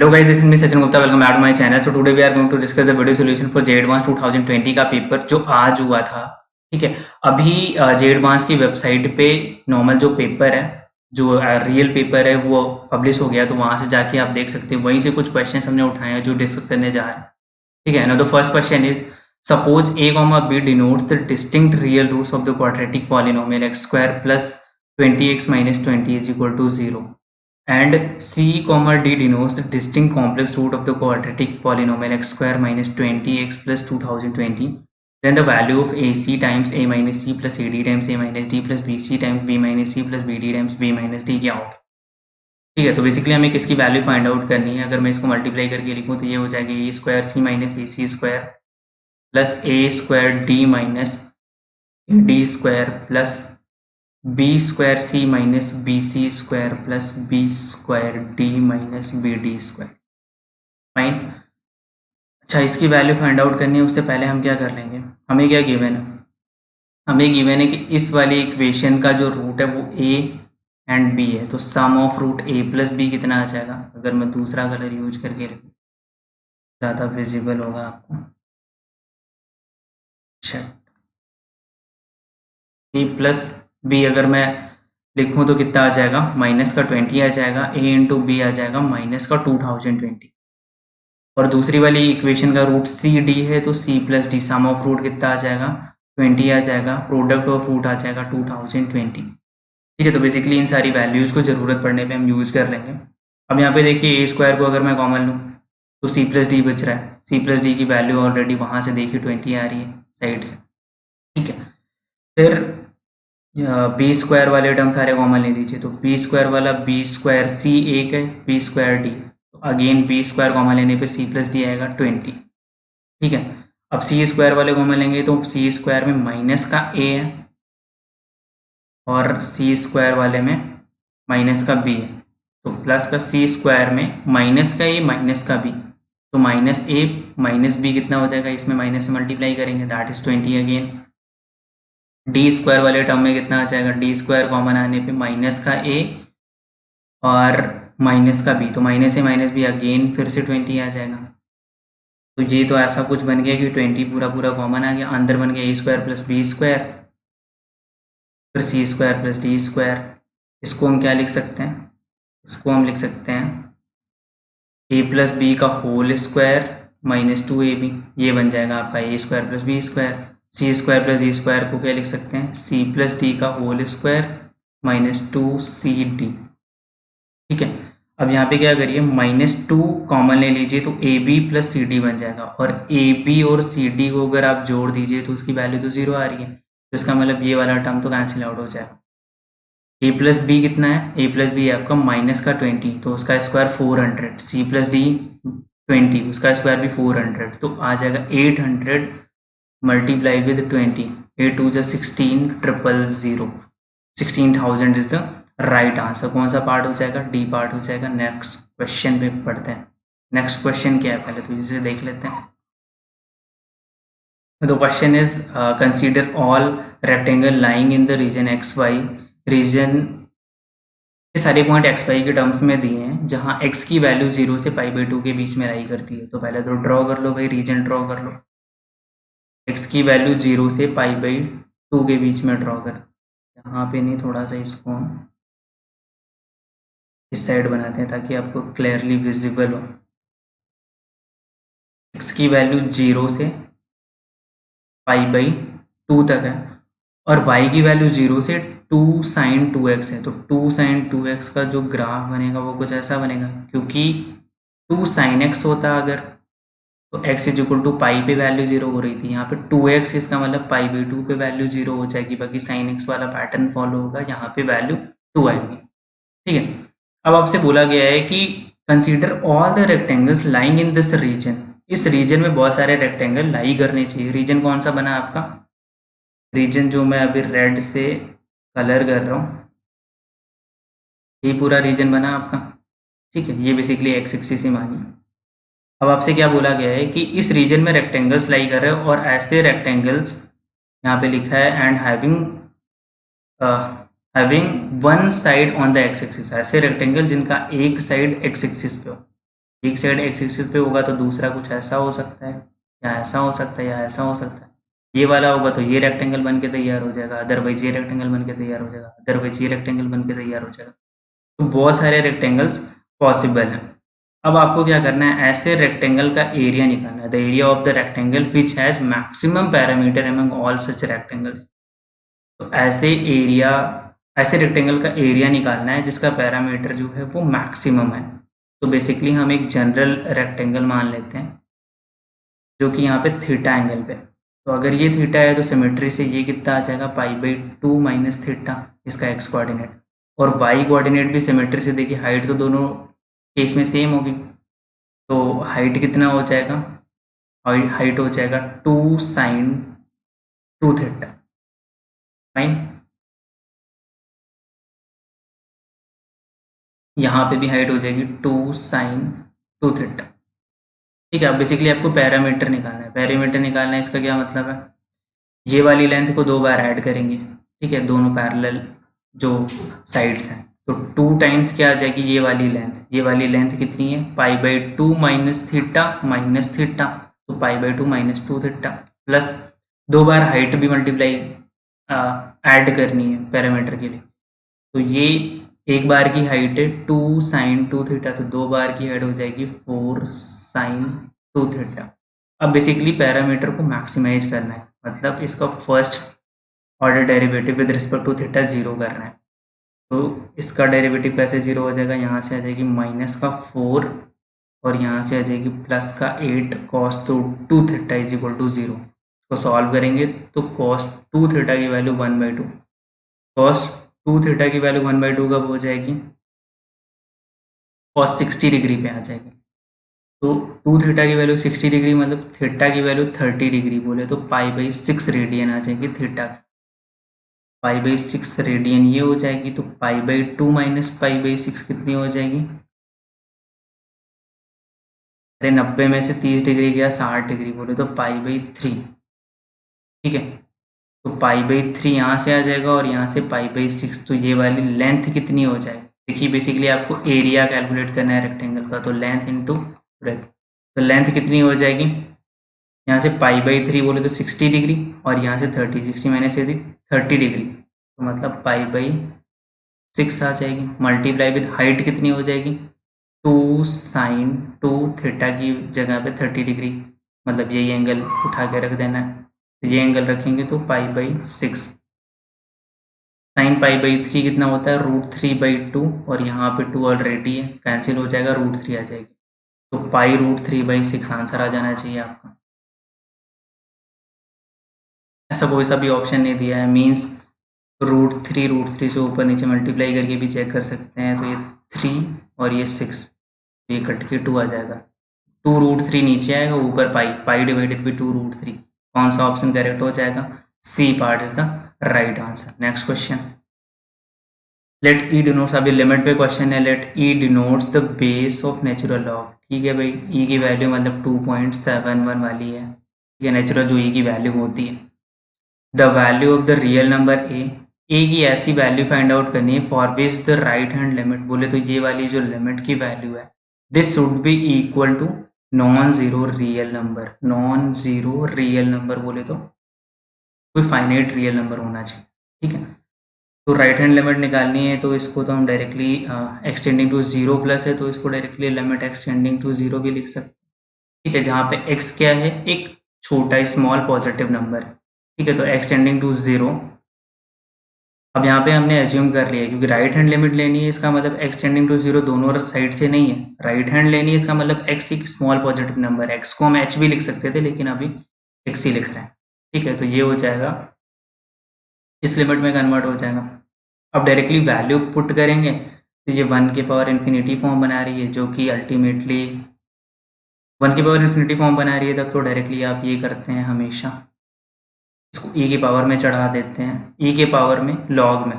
Hello guys, this is me Sachin Gupta. Welcome back to my channel. So today we are going to discuss the video solution for JEE Advanced 2020 का paper जो आज हुआ था. ठीक है, अभी JEE Advanced की website पे नॉर्मल जो पेपर है, जो रियल पेपर है वो पब्लिश हो गया, तो वहाँ से जाके आप देख सकते हैं. वहीं से कुछ क्वेश्चन हमने उठाए हैं जो डिस्कस करने जा रहे हैं. ठीक है. Now the first question is suppose a, b denotes the distinct real roots of the quadratic polynomial x square plus 20x minus 20 is equal to 0. And C, D denotes the distinct complex root of the quadratic polynomial x square minus 20x plus 2020. Then the value of AC times A minus C plus AD times A minus D plus BC times B minus C plus BD times B minus D क्या होगा. ठीक है, तो basically हमें किसकी value find out करनी है. अगर मैं इसको मल्टीप्लाई करके लिखूँ तो ये हो जाएगा A square C minus A C square plus A square D minus D square plus B square C minus B C square plus B square D minus B D square. Fine. अच्छा, इसकी value find out करनी है. उससे पहले हम क्या कर लेंगे, हमें क्या गिवन है, हमें गिवन है कि इस वाली इक्वेशन का जो रूट है वो ए एंड बी है. तो sum of root A plus B कितना आ जाएगा. अगर मैं दूसरा कलर यूज करके लिखूँ ज़्यादा विजिबल होगा आपको. अच्छा, ए प्लस बी अगर मैं लिखूँ तो कितना आ जाएगा, माइनस का 20 आ जाएगा. ए इंटू बी आ जाएगा माइनस का 2020. और दूसरी वाली इक्वेशन का रूट सी डी है तो c plus d sum of root कितना आ जाएगा 20 आ जाएगा. प्रोडक्ट ऑफ रूट आ जाएगा 2020. ठीक है, तो बेसिकली इन सारी वैल्यूज़ को ज़रूरत पड़ने पे हम यूज़ कर लेंगे. अब यहाँ पे देखिए ए स्क्वायर को अगर मैं कॉमन लूँ तो सी प्लस डी बच रहा है. सी प्लस डी की वैल्यू ऑलरेडी वहाँ से देखिए 20 आ रही है साइड से. ठीक है, फिर बी स्क्वायर वाले टर्म सारे कॉमन ले लीजिए. तो बी स्क्वायर वाला बी स्क्वायर सी एक है, बी स्क्वायर डी, तो अगेन बी स्क्वायर कॉमन लेने पे सी प्लस डी आएगा 20. ठीक है, अब सी स्क्वायर वाले कॉमन लेंगे तो सी स्क्वायर में माइनस का ए है और सी स्क्वायर वाले में माइनस का बी है. तो प्लस का सी स्क्वायर में माइनस का ए माइनस का बी, तो माइनस ए माइनस बी कितना हो जाएगा, इसमें माइनस से मल्टीप्लाई करेंगे that is 20 again. D square वाले टर्म में कितना आ जाएगा, डी स्क्वायर कॉमन आने पे माइनस का ए और माइनस का बी, तो minus A minus be again फिर से 20 आ जाएगा. तो ये तो ऐसा कुछ बन गया कि 20 पूरा पूरा कॉमन आ गया. अंदर बन गया ए स्क्वायर प्लस बी स्क्वायर फिर सी स्क्वायर प्लस डी स्क्वायर. इसको हम क्या लिख सकते हैं, इसको हम लिख सकते हैं ए प्लस बी का होल स्क्वायर माइनस 2ab. ये बन जाएगा आपका ए स्क्वायर प्लस बी स्क्वायर. सी स्क्वायर प्लस डी स्क्वायर को क्या लिख सकते हैं, सी प्लस डी का होल स्क्वायर माइनस 2cd. ठीक है, अब यहाँ पे क्या करिए, -2 कॉमन ले लीजिए तो a b plus c d बन जाएगा. और ए बी और सी डी को अगर आप जोड़ दीजिए तो उसकी वैल्यू तो 0 आ रही है. तो इसका मतलब ये वाला टर्म तो कैंसिल आउट हो जाएगा. ए प्लस बी कितना है, ए प्लस बी है आपका माइनस का 20, तो उसका स्क्वायर 400. सी प्लस डी 20, उसका स्क्वायर भी 400, तो आ जाएगा 800 मल्टीप्लाई विद 20. 8 2 जा 16 000. 16,000 इज द राइट आंसर. कौन सा पार्ट हो जाएगा, डी पार्ट हो जाएगा. नेक्स्ट क्वेश्चन पे पढ़ते हैं. नेक्स्ट क्वेश्चन क्या है पहले तो इसे देख लेते हैं. The question is consider all rectangle lying in the region xy. Region ये सारे पॉइंट एक्स वाई के टर्म्स में दिए हैं जहां x की वैल्यू 0 से π/2 के बीच में लाई करती है. तो पहले तो ड्रॉ कर लो भाई, रीजन ड्रॉ कर लो. x की वैल्यू 0 से π/2 के बीच में ड्रॉ कर. यहाँ पे नहीं, थोड़ा सा इसको हम इस साइड बनाते हैं ताकि आपको क्लियरली विजिबल हो. x की वैल्यू 0 से π/2 तक है और y की वैल्यू 0 से 2 sin 2x है. तो 2 sin 2x का जो ग्राफ बनेगा वो कुछ ऐसा बनेगा, क्योंकि 2 sin x होता अगर तो x इज इक्वल टू पाई पे वैल्यू 0 हो रही थी. यहाँ पे 2x, इसका मतलब π/2 पे वैल्यू 0 हो जाएगी. बाकी sin x वाला पैटर्न फॉलो होगा, यहाँ पे वैल्यू 2 आएगी. ठीक है, अब आपसे बोला गया है कि consider all the rectangles lying in this region. इस रीजन में बहुत सारे रेक्टेंगल लाई करने चाहिए. रीजन कौन सा बना आपका, रीजन जो मैं अभी रेड से कलर कर रहा हूँ, ये पूरा रीजन बना आपका. ठीक है, ये बेसिकली एक्स एक्सिस ही मानिए. अब आपसे क्या बोला गया है कि इस रीजन में रेक्टेंगल्स लाई कर रहे हो और ऐसे रेक्टेंगल्स यहाँ पे लिखा है and having one side on the x axis. ऐसे रेक्टेंगल जिनका एक साइड एक्स एक्सिस पे हो. एक साइड एक्स एक्सिस पे होगा तो दूसरा कुछ ऐसा हो सकता है, या ऐसा हो सकता है, या ऐसा हो सकता है। ये वाला होगा तो ये रेक्टेंगल बन के तैयार हो जाएगा, अदरवाइज ये रेक्टेंगल बन के तैयार हो जाएगा, अदरवाइज ये रेक्टेंगल बन के तैयार हो जाएगा। तो बहुत सारे रेक्टेंगल्स पॉसिबल हैं। अब आपको क्या करना है, ऐसे रेक्टेंगल का एरिया निकालना है, the area of the rectangle which has maximum parameter among all such rectangles. तो ऐसे रेक्टेंगल का एरिया निकालना है जिसका पैरामीटर जो है वो मैक्सिमम है। तो बेसिकली हम एक जनरल रेक्टेंगल मान लेते हैं जो कि यहाँ पे थीटा एंगल पे। तो अगर ये थीटा है तो सिमेट्री से ये कितना आ जाएगा, पाई/2 माइनस थीटा, इसका एक्स कोऑर्डिनेट। और वाई कोऑर्डिनेट भी सिमेट्री से देखिए, हाइट तो दोनों केस में सेम होगी, तो हाइट कितना हो जाएगा, हाइट हो जाएगा 2 साइन 2 थीटा। फाइन, यहाँ पे भी हाइट हो जाएगी 2 साइन 2 थीटा। ठीक है, अब बेसिकली आपको पैरामीटर निकालना है। पैरामीटर निकालना है, इसका क्या मतलब है, ये वाली लेंथ को 2 बार ऐड करेंगे, ठीक है, दोनों पैरेलल जो साइड्स हैं। तो 2 टाइम्स क्या आ जाएगी, ये वाली लेंथ कितनी है, पाई/2 माइनस थीटा, तो पाई/2 माइनस 2 थीटा, प्लस 2 बार हाइट भी मल्टीप्लाई ऐड करनी है पैरामीटर के लिए। तो ये एक बार की हाइट है 2 साइन 2 थीटा, तो 2 बार की हाइट हो जाएगी 4 साइन 2 थीटा। अब बेसिकली पैरामीटर को मैक्सिमाइज करना है, मतलब इसका first order derivative with respect to theta 0 करना है। तो इसका डेरिवेटिव कैसे 0 हो जाएगा, यहाँ से आ जाएगी माइनस का 4 और यहाँ से आ जाएगी प्लस का 8 cos 2 theta is equal to 0। इसको सॉल्व करेंगे तो कॉस 2 थीटा की वैल्यू 1/2, कॉस 2 थीटा की वैल्यू 1/2 कब हो जाएगी, कॉस 60 डिग्री पे आ जाएगी। तो 2 थीटा की वैल्यू 60 डिग्री, मतलब थीटा की वैल्यू 30 डिग्री बोले तो पाई/6 रेडियन आ जाएगी थीटा। पाई/6 रेडियन ये हो जाएगी, तो पाई/2 माइनस पाई/6 कितनी हो जाएगी, अरे 90 में से 30 डिग्री गया 60 डिग्री बोले तो पाई/3। ठीक है, तो पाई/3 यहाँ से आ जाएगा और यहाँ से पाई/6, तो ये वाली लेंथ कितनी हो जाएगी। देखिए बेसिकली आपको एरिया कैलकुलेट करना है रेक्टेंगल का, तो लेंथ इंटू ब्रेथ, तो लेंथ कितनी हो जाएगी, यहाँ से पाई/3 बोले तो 60 डिग्री और यहाँ से 30, 60 माइनस 30 डिग्री, तो मतलब पाई/6 आ जाएगी, मल्टीप्लाई विद हाइट कितनी हो जाएगी 2 साइन 2 थीटा की जगह पे 30 डिग्री, मतलब यही एंगल उठा के रख देना है, तो ये एंगल रखेंगे तो पाई/6। साइन पाई/3 कितना होता है, √3/2, और यहाँ पे 2 ऑलरेडी है, कैंसिल हो जाएगा, √3 आ जाएगी, तो पाई√3/6 आंसर आ जाना चाहिए आपका। ऐसा कोई सा भी ऑप्शन नहीं दिया है, मीन्स √3 से ऊपर नीचे मल्टीप्लाई करके भी चेक कर सकते हैं, तो ये 3 और ये 6, ये कट के 2 आ जाएगा, 2√3 नीचे आएगा, ऊपर पाई डिवाइडेड बाई 2√3। कौन सा ऑप्शन करेक्ट हो जाएगा, c part is the right answer. Next question, let e denotes, अभी लिमिट पे क्वेश्चन है, let e denotes the base of natural log. ठीक है भाई, ई की वैल्यू मतलब 2.71 वाली है, ठीक है, नेचुरल जो ई की वैल्यू होती है। The value of the real number a की ऐसी वैल्यू फाइंड आउट करनी है for which the right hand limit, बोले तो ये वाली जो लिमिट की वैल्यू है, this should be equal to non zero real number. Non zero real number बोले तो कोई फाइनाइट रियल नंबर होना चाहिए। ठीक है, तो राइट हैंड लिमिट निकालनी है, तो इसको तो हम डायरेक्टली एक्सटेंडिंग टू 0 प्लस है, तो इसको डायरेक्टली लिमिट एक्सटेंडिंग टू 0 भी लिख सकते हैं। ठीक है, जहाँ पे x क्या है, एक छोटा स्मॉल पॉजिटिव नंबर है। ठीक है, तो एक्सटेंडिंग टू 0, अब यहाँ पे हमने एज्यूम कर लिया क्योंकि राइट हैंड लिमिट लेनी है, इसका मतलब एक्सटेंडिंग टू 0 दोनों साइड से नहीं है, राइट हैंड लेनी है, इसका मतलब x एक स्मॉल पॉजिटिव नंबर है, x को हम h भी लिख सकते थे लेकिन अभी x ही लिख रहे हैं। ठीक है, तो ये हो जाएगा, इस लिमिट में कन्वर्ट हो जाएगा। अब डायरेक्टली वैल्यू पुट करेंगे तो ये 1 की पावर इन्फिनिटी फॉर्म बना रही है, जो कि अल्टीमेटली 1 की पावर इन्फिनिटी फॉर्म बना रही है, तब तो डायरेक्टली आप ये करते हैं हमेशा, इसको e की पावर में चढ़ा देते हैं, e के पावर में लॉग में।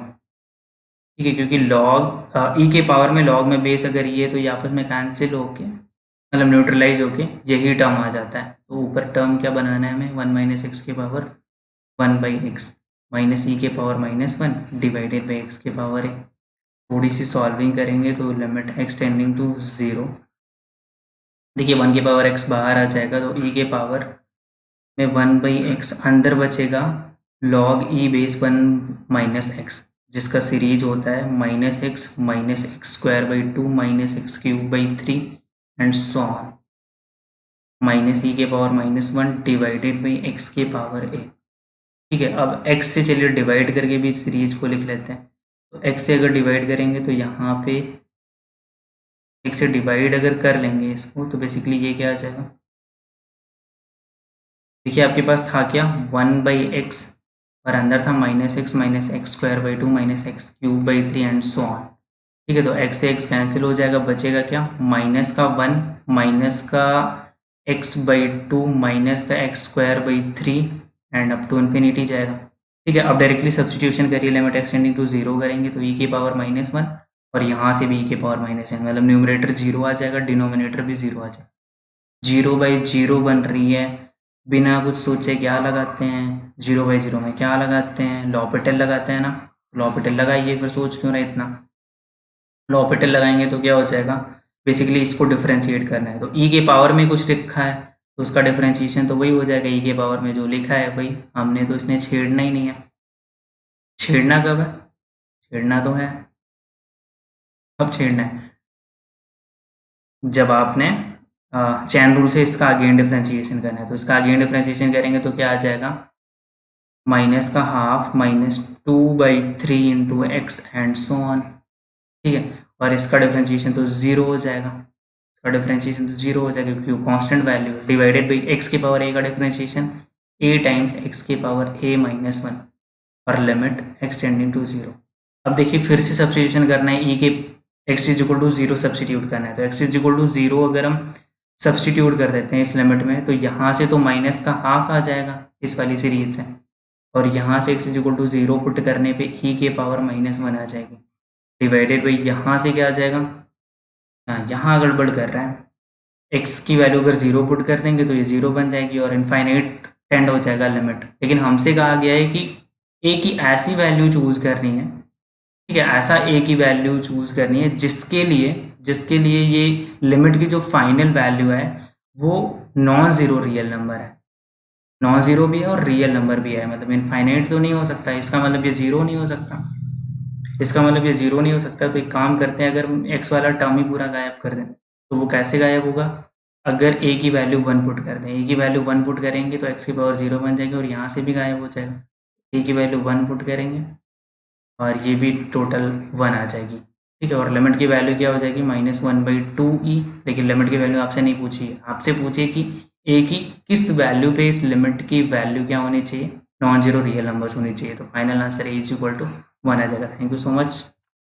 ठीक है, क्योंकि लॉग ई के पावर में लॉग में बेस अगर ये, तो ये आपस में कैंसिल होके मतलब न्यूट्रलाइज होके यही टर्म आ जाता है। तो ऊपर टर्म क्या बनाना है हमें, 1 माइनस एक्स की पावर 1/x माइनस ई के पावर -1 डिवाइडेड बाई एक्स के पावर 1। थोड़ी सी सॉल्विंग करेंगे तो लिमिट एक्सटेंडिंग टू 0 देखिए 1 की पावर x बाहर आ जाएगा तो e के पावर में 1/x अंदर बचेगा log e base 1 minus x, जिसका सीरीज होता है -x-x²/2 -x³/3 and so on -e के पावर -1 डिवाइडेड बाई x के पावर a। ठीक है, अब x से चलिए डिवाइड करके भी सीरीज को लिख लेते हैं। तो x से अगर डिवाइड करेंगे तो यहाँ पे x से डिवाइड अगर कर लेंगे इसको तो बेसिकली ये क्या आ जाएगा, देखिए आपके पास था क्या 1/x और अंदर था -x-x²/2 -x³/3 and so on. ठीक है, तो x से x कैंसिल हो जाएगा, बचेगा क्या -1 -x/2 -x²/3 and up to infinity जाएगा। ठीक है, अब डायरेक्टली सब्सटीट्यूशन करिए, लिमिट एक्सटेंडिंग टू 0 करेंगे तो e की पावर -1 और यहाँ से भी e की पावर -1, मतलब न्यूमरेटर 0 आ जाएगा, डिनोमिनेटर भी 0 आ जाएगा। 0/0 बन रही है, बिना कुछ सोचे क्या लगाते हैं, 0/0 में क्या लगाते हैं, लॉपिटल लगाते हैं ना, लॉपिटल लगाइए, फिर सोच क्यों रहे इतना। लॉपिटल लगाएंगे तो क्या हो जाएगा, बेसिकली इसको डिफ्रेंशिएट करना है तो e के पावर में कुछ लिखा है तो उसका डिफ्रेंशिएशन तो वही हो जाएगा, e के पावर में जो लिखा है वही, हमने तो इसने छेड़ना ही नहीं है। छेड़ना कब है, छेड़ना तो है, कब छेड़ना है, जब आपने चैन रूल से इसका अगेन डिफ्रेंशिएशन करना है। तो इसका अगेन डिफ्रेंशिएशन करेंगे तो क्या आ जाएगा, माइनस का half -2/3 into x and so on. ठीक है, और इसका डिफ्रेंशिएशन तो 0 हो जाएगा, इसका डिफ्रेंशिएशन तो 0 हो जाएगा क्योंकि constant value divided by x के पावर a का डिफ्रेंशिएशन a टाइम्स x के पावर a-1 और लिमिट एक्सटेंडिंग टू 0। अब देखिए फिर से सब्सटीट्यूशन करना है, e के x is equal to 0 substitute करना है, तो x इज इक्वल टू 0 अगर हम सब्सटीट्यूट कर देते हैं इस लिमिट में तो यहाँ से तो माइनस का हाफ आ जाएगा इस वाली सीरीज से, और यहाँ से x is equal to 0 put करने पे e के पावर -1 आ जाएगी, डिवाइडेड बाई यहाँ से क्या आ जाएगा, हाँ यहाँ गड़बड़ कर रहा है, x की वैल्यू अगर 0 पुट कर देंगे तो ये 0 बन जाएगी और इनफाइनाइट टेंड हो जाएगा लिमिट। लेकिन हमसे कहा गया है कि a की ऐसी वैल्यू चूज करनी है, ठीक है, ऐसा a की वैल्यू चूज करनी है जिसके लिए ये लिमिट की जो फाइनल वैल्यू है वो नॉन ज़ीरो रियल नंबर है, नॉन ज़ीरो भी है और रियल नंबर भी है, मतलब इनफाइनाइट तो नहीं हो सकता, इसका मतलब ये ज़ीरो नहीं हो सकता, इसका मतलब ये ज़ीरो नहीं हो सकता। तो एक काम करते हैं, अगर x वाला टर्म ही पूरा गायब कर दें तो वो कैसे गायब होगा, अगर a की वैल्यू 1 पुट कर दें, a की वैल्यू 1 पुट करेंगे तो x की पावर 0 बन जाएगी और यहाँ से भी गायब हो जाएगा, a की वैल्यू 1 पुट करेंगे और ये भी टोटल 1 आ जाएगी। ठीक है, और लिमिट की वैल्यू क्या हो जाएगी -1/2e, लेकिन लिमिट की वैल्यू आपसे नहीं पूछी है, आपसे पूछे कि a की किस वैल्यू पे इस लिमिट की वैल्यू क्या होनी चाहिए, नॉन जीरो रियल नंबर्स होनी चाहिए, तो final answer is equal to 1 आ जाएगा। Thank you so much.